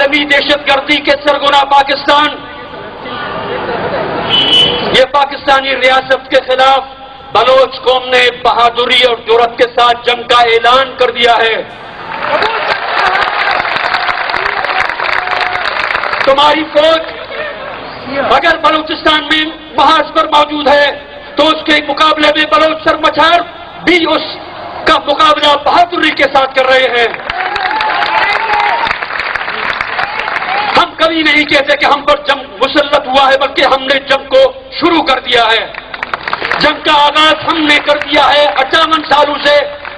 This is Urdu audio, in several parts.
عالمی دہشت گردی کے سرغنہ پاکستان، یہ پاکستانی ریاست کے خلاف بلوچ قوم نے بہادری اور جرأت کے ساتھ جنگ کا اعلان کر دیا ہے۔ تمہاری فوج اگر بلوچستان میں محاذ پر موجود ہے تو اس کے مقابلے میں بلوچ سرمچار بھی اس کا مقابلہ بہادری کے ساتھ کر رہے ہیں۔ ہم کبھی نہیں کہتے کہ ہم پر جنگ مسلط ہوا ہے، بلکہ ہم نے جنگ کو شروع کر دیا ہے۔ جنگ کا آغاز ہم نے کر دیا ہے۔ 58 سالوں سے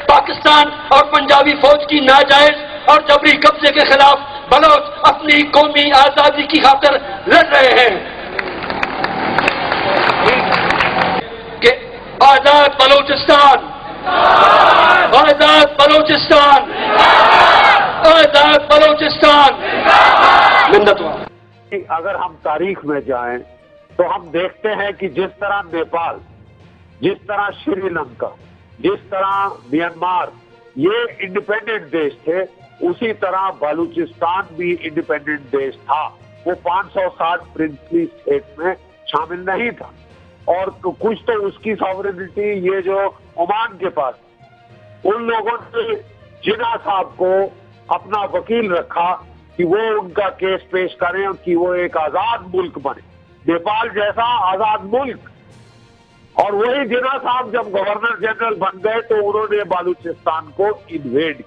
پاکستان اور پنجابی فوج کی ناجائز اور جبری قبضے کے خلاف بلوچ اپنی قومی آزادی کی خاطر لڑ رہے ہیں کہ آزاد بلوچستان، آزاد بلوچستان، آزاد بلوچستان۔ اگر ہم تاریخ میں جائیں تو ہم دیکھتے ہیں کہ جس طرح نیپال، جس طرح شری لنکا، جس طرح میانمار یہ انڈیپینڈنٹ دیش تھے، اسی طرح بلوچستان بھی انڈیپینڈنٹ دیش تھا۔ وہ 560 پرنسلی اسٹیٹ میں شامل نہیں تھا، اور کچھ تو اس کی ساورینٹی یہ جو عمان کے پاس، ان لوگوں نے جناح صاحب کو اپنا وکیل رکھا کہ وہ ان کا کیس پیش کریں کہ وہ ایک آزاد ملک بنے، نیپال جیسا آزاد ملک۔ اور وہی جناح صاحب جب گورنر جنرل بن گئے تو انہوں نے بلوچستان کو انویڈ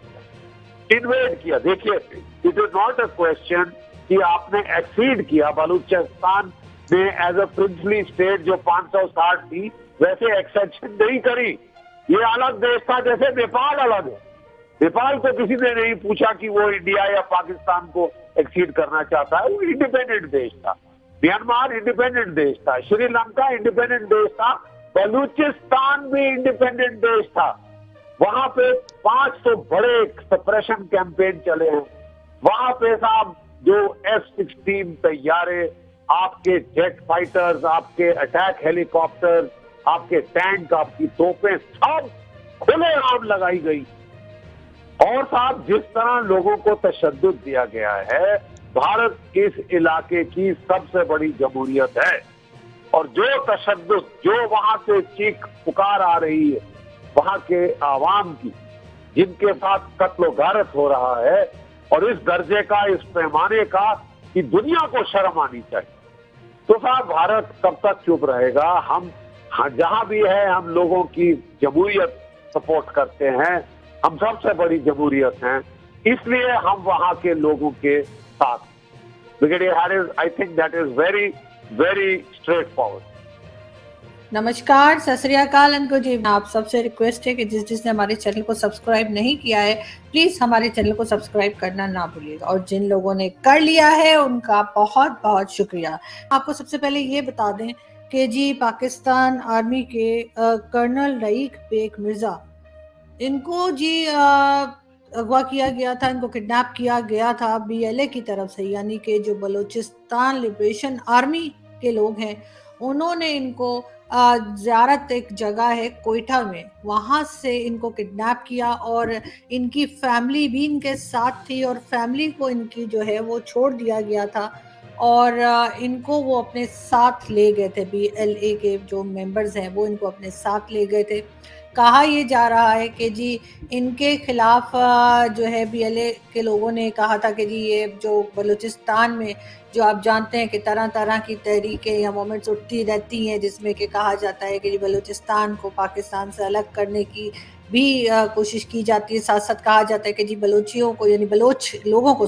کیا۔ دیکھیے، it is not a question کہ آپ نے ایکسیڈ کیا۔ بلوچستان نے ایز اے پرنسلی اسٹیٹ جو 560 تھی ویسے ایکسیپشن نہیں کری۔ یہ الگ دیش تھا جیسے نیپال الگ ہے۔ نیپال کو کسی نے نہیں پوچھا کہ وہ انڈیا یا پاکستان کو ایکسیڈ کرنا چاہتا ہے، وہ انڈیپینڈنٹ دیش تھا۔ میانمار انڈیپینڈنٹ دیش تھا، شری لنکا انڈیپینڈنٹ دیش تھا، بلوچستان بھی انڈیپینڈنٹ دیش تھا۔ وہاں پہ 500 بڑے سپریشن کیمپین چلے ہیں۔ وہاں پہ صاحب جو F-16 طیارے، آپ کے جیٹ فائٹرز، آپ کے اٹیک ہیلی کاپٹر، آپ کے ٹینک، آپ کی توپیں سب کھلے عام لگائی گئی۔ اور صاحب جس طرح لوگوں کو تشدد دیا گیا ہے، بھارت اس علاقے کی سب سے بڑی جمہوریت ہے، اور جو تشدد، جو وہاں سے چیخ پکار آ رہی ہے وہاں کے عوام کی، جن کے ساتھ قتل و غارت ہو رہا ہے، اور اس درجے کا، اس پیمانے کا، کہ دنیا کو شرم آنی چاہیے، تو صاحب بھارت کب تک چپ رہے گا؟ ہم جہاں بھی ہے ہم لوگوں کی جمہوریت سپورٹ کرتے ہیں، ہم سب سے بڑی جمہوریت ہیں، اس لیے ہم وہاں کے لوگوں کے ساتھ۔ Brigadier Harris, I think that is very very straightforward. نمسکار، ست سری اکال انکو جی، آپ سب سے ریکویسٹ ہے کہ جس نے ہمارے چینل کو سبسکرائب نہیں کیا ہے پلیز ہمارے چینل کو سبسکرائب کرنا نہ بھولیے گا، اور جن لوگوں نے کر لیا ہے ان کا بہت بہت شکریہ۔ آپ کو سب سے پہلے یہ بتا دیں کہ جی پاکستان آرمی کے کرنل رئیق بیگ مرزا، ان کو جی اغوا کیا گیا تھا، ان کو کڈنیپ کیا گیا تھا BLA کی طرف سے، یعنی کہ جو بلوچستان لبریشن آرمی کے لوگ ہیں، انہوں نے ان کو زیارت ایک جگہ ہے کوئٹہ میں، وہاں سے ان کو کڈنیپ کیا، اور ان کی فیملی بھی ان کے ساتھ تھی، اور فیملی کو ان کی جو ہے وہ چھوڑ دیا گیا تھا، اور ان کو وہ اپنے ساتھ لے گئے تھے، BLA کے جو ممبرز ہیں وہ ان کو اپنے ساتھ لے گئے تھے۔ کہا یہ جا رہا ہے کہ جی ان کے خلاف جو ہے BLA کے لوگوں نے کہا تھا کہ جی یہ جو بلوچستان میں جو آپ جانتے ہیں کہ طرح طرح کی تحریکیں یا مومنٹس اٹھتی رہتی ہیں، جس میں کہ کہا جاتا ہے کہ جی بلوچستان کو پاکستان سے الگ کرنے کی بھی کوشش کی جاتی ہے، ساتھ ساتھ کہا جاتا ہے کہ جی بلوچیوں کو، یعنی بلوچ لوگوں کو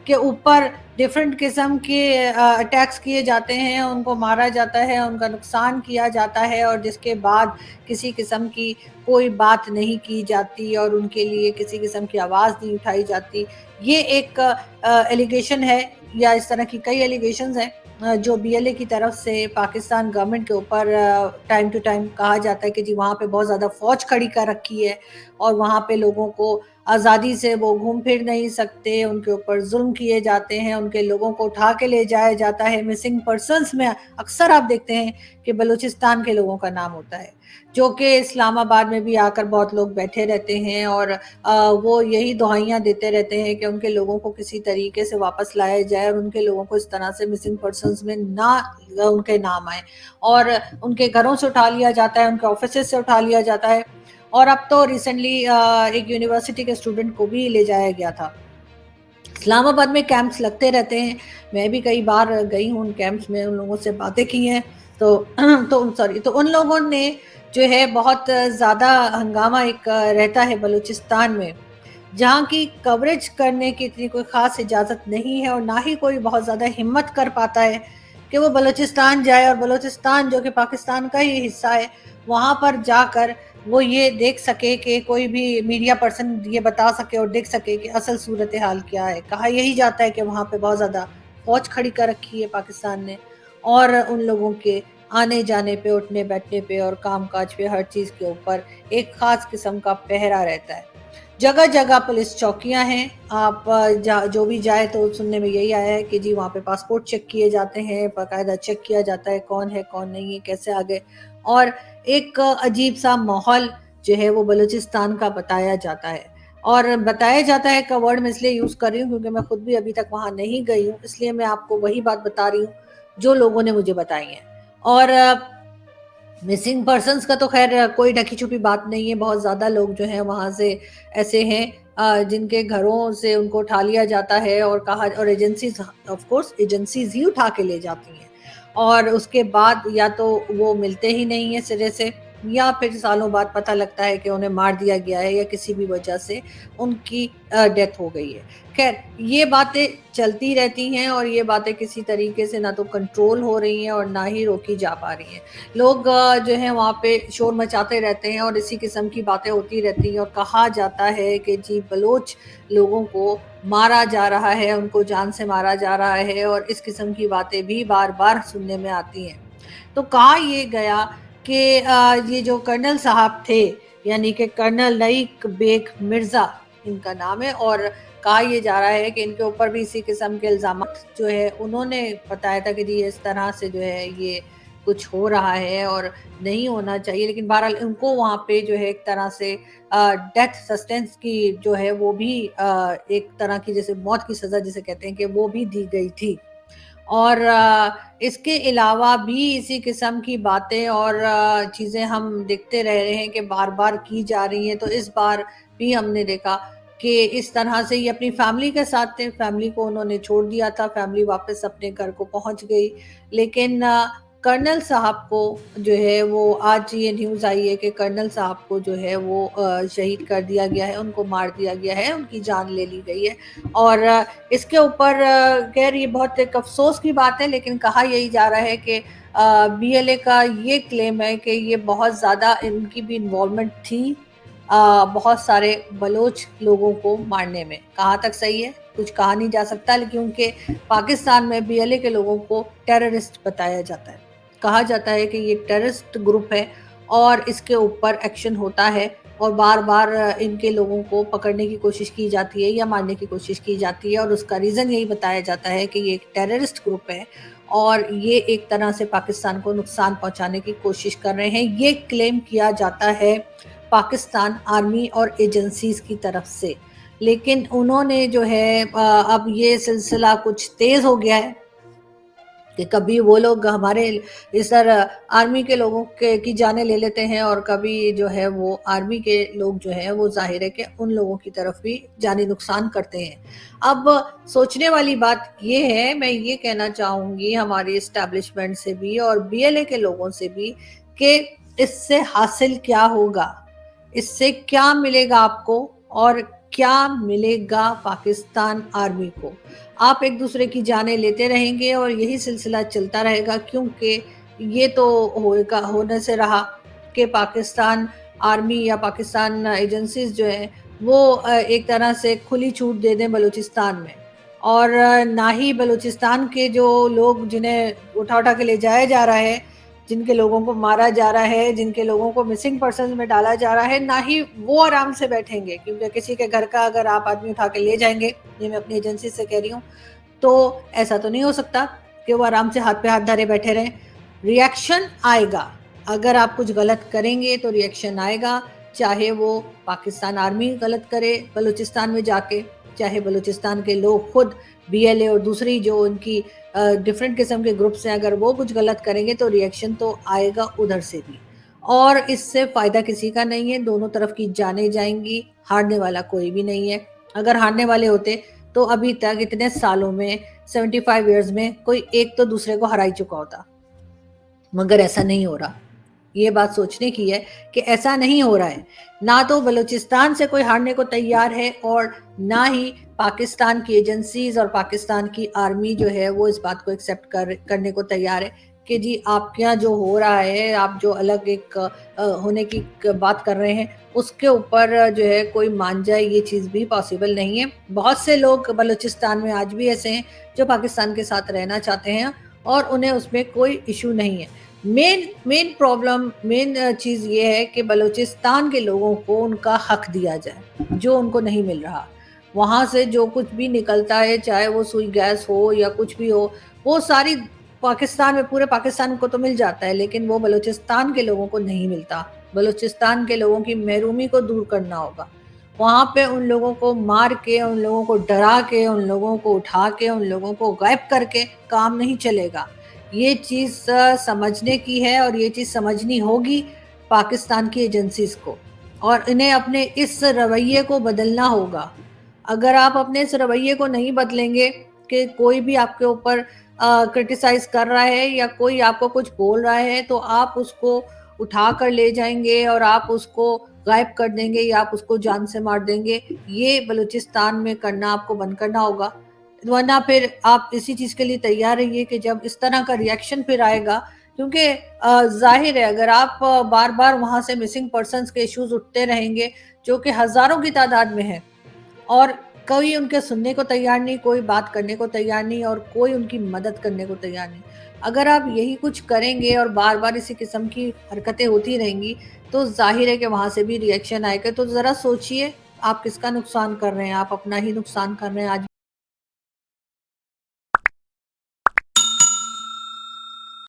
کے اوپر ڈیفرنٹ قسم کے اٹیکس کیے جاتے ہیں، ان کو مارا جاتا ہے، ان کا نقصان کیا جاتا ہے، اور جس کے بعد کسی قسم کی کوئی بات نہیں کی جاتی اور ان کے لیے کسی قسم کی آواز نہیں اٹھائی جاتی۔ یہ ایک ایلیگیشن ہے، یا اس طرح کی کئی ایلیگیشنز ہیں جو BLA کی طرف سے پاکستان گورنمنٹ کے اوپر ٹائم ٹو ٹائم کہا جاتا ہے کہ جی وہاں پہ بہت زیادہ فوج کھڑی کر رکھی ہے، اور وہاں پہ لوگوں کو آزادی سے وہ گھوم پھر نہیں سکتے, ان کے اوپر ظلم کیے جاتے ہیں, ان کے لوگوں کو اٹھا کے لے جایا جاتا ہے. مسنگ پرسنس میں اکثر آپ دیکھتے ہیں کہ بلوچستان کے لوگوں کا نام ہوتا ہے, جو کہ اسلام آباد میں بھی آ کر بہت لوگ بیٹھے رہتے ہیں اور وہ یہی دعائیاں دیتے رہتے ہیں کہ ان کے لوگوں کو کسی طریقے سے واپس لایا جائے اور ان کے لوگوں کو اس طرح سے مسنگ پرسنس میں نہ ان کے نام آئے, اور ان کے گھروں سے اٹھا لیا جاتا ہے, ان کے آفیسز سے اٹھا لیا جاتا ہے. اور اب تو ریسنٹلی ایک یونیورسٹی کے اسٹوڈنٹ کو بھی لے جایا گیا تھا. اسلام آباد میں کیمپس لگتے رہتے ہیں, میں بھی کئی بار گئی ہوں ان کیمپس میں, ان لوگوں سے باتیں کی ہیں, تو ان لوگوں نے جو ہے بہت زیادہ ہنگامہ ایک رہتا ہے بلوچستان میں, جہاں کی کوریج کرنے کی اتنی کوئی خاص اجازت نہیں ہے, اور نہ ہی کوئی بہت زیادہ ہمت کر پاتا ہے کہ وہ بلوچستان جائے, اور بلوچستان جو کہ پاکستان کا ہی حصہ ہے وہاں پر جا کر وہ یہ دیکھ سکے کہ کوئی بھی میڈیا پرسن یہ بتا سکے اور دیکھ سکے کہ اصل صورتحال کیا ہے. کہا یہی جاتا ہے کہ وہاں پہ بہت زیادہ فوج کھڑی کر رکھی ہے پاکستان نے, اور ان لوگوں کے آنے جانے پہ, اٹھنے بیٹھنے پہ اور کام کاج پہ, ہر چیز کے اوپر ایک خاص قسم کا پہرا رہتا ہے. جگہ جگہ پولیس چوکیاں ہیں, آپ جو بھی جائے تو سننے میں یہی آیا ہے کہ جی وہاں پہ پاسپورٹ چیک کیے جاتے ہیں, باقاعدہ چیک کیا جاتا ہے کون ہے کون نہیں ہے, کیسے آگے, اور ایک عجیب سا ماحول جو ہے وہ بلوچستان کا بتایا جاتا ہے. اور بتایا جاتا ہے کا ورڈ میں اس لیے یوز کر رہی ہوں کیونکہ میں خود بھی ابھی تک وہاں نہیں گئی ہوں, اس لیے میں آپ کو وہی بات بتا رہی ہوں جو لوگوں نے مجھے بتائی ہیں. اور مسنگ پرسنس کا تو خیر کوئی ڈھکی چھپی بات نہیں ہے, بہت زیادہ لوگ جو ہیں وہاں سے ایسے ہیں جن کے گھروں سے ان کو اٹھا لیا جاتا ہے اور کہا, اور ایجنسیز آف کورس ایجنسیز ہی اٹھا کے لے جاتی ہیں, اور اس کے بعد یا تو وہ ملتے ہی نہیں ہیں سرے سے, یا پھر سالوں بعد پتہ لگتا ہے کہ انہیں مار دیا گیا ہے یا کسی بھی وجہ سے ان کی ڈیتھ ہو گئی ہے. خیر یہ باتیں چلتی رہتی ہیں, اور یہ باتیں کسی طریقے سے نہ تو کنٹرول ہو رہی ہیں اور نہ ہی روکی جا پا رہی ہیں. لوگ جو ہیں وہاں پہ شور مچاتے رہتے ہیں اور اسی قسم کی باتیں ہوتی رہتی ہیں, اور کہا جاتا ہے کہ جی بلوچ لوگوں کو مارا جا رہا ہے, ان کو جان سے مارا جا رہا ہے, اور اس قسم کی باتیں بھی بار بار سننے میں آتی ہیں. تو کہا یہ گیا کہ یہ جو کرنل صاحب تھے, یعنی کہ کرنل لائق بیگ مرزا ان کا نام ہے, اور کہا یہ جا رہا ہے کہ ان کے اوپر بھی اسی قسم کے الزامات جو ہے انہوں نے بتایا تھا کہ جی اس طرح سے جو ہے یہ کچھ ہو رہا ہے اور نہیں ہونا چاہیے, لیکن بہرحال ان کو وہاں پہ جو ہے ایک طرح سے ڈیتھ سسٹینس کی جو ہے وہ بھی ایک طرح کی جیسے موت کی سزا جسے کہتے ہیں کہ وہ بھی دی گئی تھی. اور اس کے علاوہ بھی اسی قسم کی باتیں اور چیزیں ہم دیکھتے رہ رہے ہیں کہ بار بار کی جا رہی ہیں. تو اس بار بھی ہم نے دیکھا کہ اس طرح سے یہ اپنی فیملی کے ساتھ تھے, فیملی کو انہوں نے چھوڑ دیا تھا, فیملی واپس اپنے گھر کو پہنچ گئی, لیکن کرنل صاحب کو جو ہے وہ آج یہ نیوز آئی ہے کہ کرنل صاحب کو جو ہے وہ شہید کر دیا گیا ہے, ان کو مار دیا گیا ہے, ان کی جان لے لی گئی ہے. اور اس کے اوپر خیر یہ بہت ایک افسوس کی بات ہے, لیکن کہا یہی جا رہا ہے کہ بی ایل اے کا یہ کلیم ہے کہ یہ بہت زیادہ ان کی بھی انوالومنٹ تھی بہت سارے بلوچ لوگوں کو مارنے میں. کہاں تک صحیح ہے کچھ کہا نہیں جا سکتا, کیونکہ پاکستان میں بی ایل اے کے لوگوں کو ٹیررسٹ بتایا جاتا ہے, کہا جاتا ہے کہ یہ ٹیررسٹ گروپ ہے اور اس کے اوپر ایکشن ہوتا ہے, اور بار بار ان کے لوگوں کو پکڑنے کی کوشش کی جاتی ہے یا مارنے کی کوشش کی جاتی ہے, اور اس کا ریزن یہی بتایا جاتا ہے کہ یہ ایک ٹیررسٹ گروپ ہے اور یہ ایک طرح سے پاکستان کو نقصان پہنچانے کی کوشش کر رہے ہیں. یہ کلیم کیا جاتا ہے پاکستان آرمی اور ایجنسیز کی طرف سے, لیکن انہوں نے جو ہے اب یہ سلسلہ کچھ تیز ہو گیا ہے کہ کبھی وہ لوگ ہمارے اس طرح آرمی کے لوگوں کی جانیں لے لیتے ہیں, اور کبھی جو ہے وہ آرمی کے لوگ جو ہیں وہ ظاہر ہے کہ ان لوگوں کی طرف بھی جانی نقصان کرتے ہیں. اب سوچنے والی بات یہ ہے, میں یہ کہنا چاہوں گی ہماری اسٹیبلشمنٹ سے بھی اور بی ایل اے کے لوگوں سے بھی کہ اس سے حاصل کیا ہوگا, اس سے کیا ملے گا آپ کو اور کیا ملے گا پاکستان آرمی کو. آپ ایک دوسرے کی جانیں لیتے رہیں گے اور یہی سلسلہ چلتا رہے گا, کیونکہ یہ تو ہونے سے رہا کہ پاکستان آرمی یا پاکستان ایجنسیز جو ہیں وہ ایک طرح سے کھلی چھوٹ دے دیں بلوچستان میں, اور نہ ہی بلوچستان کے جو لوگ جنہیں اٹھا کے لے جایا جا رہا ہے جن کے لوگوں کو مارا جا رہا ہے, جن کے لوگوں کو مسنگ پرسنز میں ڈالا جا رہا ہے, نہ ہی وہ آرام سے بیٹھیں گے, کیونکہ کسی کے گھر کا اگر آپ آدمی اٹھا کے لے جائیں گے, یہ میں اپنی ایجنسی سے کہہ رہی ہوں, تو ایسا تو نہیں ہو سکتا کہ وہ آرام سے ہاتھ پہ ہاتھ دھرے بیٹھے رہیں. ریئیکشن آئے گا, اگر آپ کچھ غلط کریں گے تو ریئیکشن آئے گا, چاہے وہ پاکستان آرمی غلط کرے بلوچستان میں جا کے, چاہے بلوچستان کے لوگ خود بی ایل اے اور دوسری جو ان کی ڈفرینٹ قسم کے گروپس ہیں, اگر وہ کچھ غلط کریں گے تو ریئیکشن تو آئے گا ادھر سے بھی, اور اس سے فائدہ کسی کا نہیں ہے, دونوں طرف کی جانیں جائیں گی, ہارنے والا کوئی بھی نہیں ہے. اگر ہارنے والے ہوتے تو ابھی تک اتنے سالوں میں 75 ایئرز میں کوئی ایک تو دوسرے کو ہرا ہی چکا ہوتا, مگر ایسا نہیں ہو رہا. یہ بات سوچنے کی ہے کہ ایسا نہیں ہو رہا ہے. نہ تو بلوچستان سے کوئی ہارنے کو تیار ہے, اور نہ ہی پاکستان کی ایجنسیز اور پاکستان کی آرمی جو ہے وہ اس بات کو ایکسیپٹ کرنے کو تیار ہے کہ جی آپ کے یہاں جو ہو رہا ہے, آپ جو الگ ایک ہونے کی بات کر رہے ہیں, اس کے اوپر جو ہے کوئی مان جائے, یہ چیز بھی پاسبل نہیں ہے. بہت سے لوگ بلوچستان میں آج بھی ایسے ہیں جو پاکستان کے ساتھ رہنا چاہتے ہیں اور انہیں اس میں کوئی ایشو نہیں ہے. مین پرابلم, مین چیز یہ ہے کہ بلوچستان کے لوگوں کو ان کا حق دیا جائے جو ان کو نہیں مل رہا. وہاں سے جو کچھ بھی نکلتا ہے, چاہے وہ سوئی گیس ہو یا کچھ بھی ہو, وہ ساری پاکستان میں, پورے پاکستان کو تو مل جاتا ہے, لیکن وہ بلوچستان کے لوگوں کو نہیں ملتا. بلوچستان کے لوگوں کی محرومی کو دور کرنا ہوگا. وہاں پہ ان لوگوں کو مار کے, ان لوگوں کو ڈرا کے, ان لوگوں کو اٹھا کے, ان لوگوں کو غائب کر کے کام نہیں چلے گا. یہ چیز سمجھنے کی ہے, اور یہ چیز سمجھنی ہوگی پاکستان کی ایجنسیز کو, اور انہیں اپنے اس رویے کو بدلنا ہوگا. اگر آپ اپنے اس رویے کو نہیں بدلیں گے کہ کوئی بھی آپ کے اوپر کرٹیسائز کر رہا ہے یا کوئی آپ کو کچھ بول رہا ہے تو آپ اس کو اٹھا کر لے جائیں گے اور آپ اس کو غائب کر دیں گے یا آپ اس کو جان سے مار دیں گے, یہ بلوچستان میں کرنا آپ کو بند کرنا ہوگا. ورنہ پھر آپ اسی چیز کے لیے تیار رہیے کہ جب اس طرح کا ریئیکشن پھر آئے گا, کیونکہ ظاہر ہے اگر آپ بار بار وہاں سے مسنگ پرسنز کے ایشوز اٹھتے رہیں گے جو کہ ہزاروں کی تعداد میں ہیں, اور کوئی ان کے سننے کو تیار نہیں, کوئی بات کرنے کو تیار نہیں, اور کوئی ان کی مدد کرنے کو تیار نہیں. اگر آپ یہی کچھ کریں گے اور بار بار اسی قسم کی حرکتیں ہوتی رہیں گی تو ظاہر ہے کہ وہاں سے بھی ریئیکشن آئے گا. تو ذرا سوچئے آپ کس کا نقصان کر رہے ہیں, آپ اپنا ہی نقصان کر رہے ہیں. آج